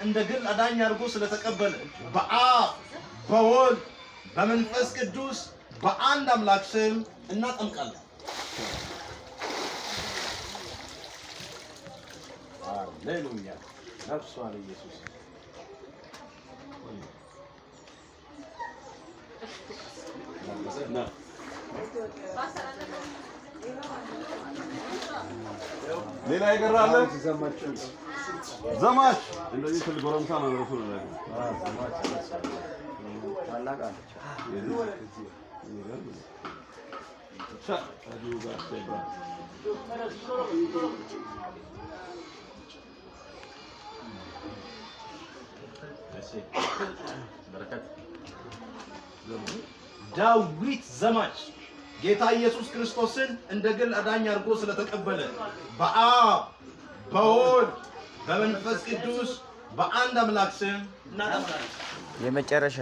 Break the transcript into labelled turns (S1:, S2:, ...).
S1: እንደ ግል አዳኝ አድርጎ ስለተቀበለ በአብ በወልድ በመንፈስ ቅዱስ በአንድ አምላክ ስም እናጠምቃለን። ሃሌሉያ! ነፍሷ ለኢየሱስ።
S2: ሌላ ይቀራል። ዘማች እንደዚህ ትል ጎረምሳ ነው ረሱል ላይ ታላቅ አለች።
S1: ዳዊት ዘማች ጌታ ኢየሱስ ክርስቶስን እንደ ግል አዳኝ አድርጎ ስለተቀበለ በአብ በወልድ በመንፈስ ቅዱስ በአንድ አምላክ ስም እናጠምቃለን።
S3: የመጨረሻ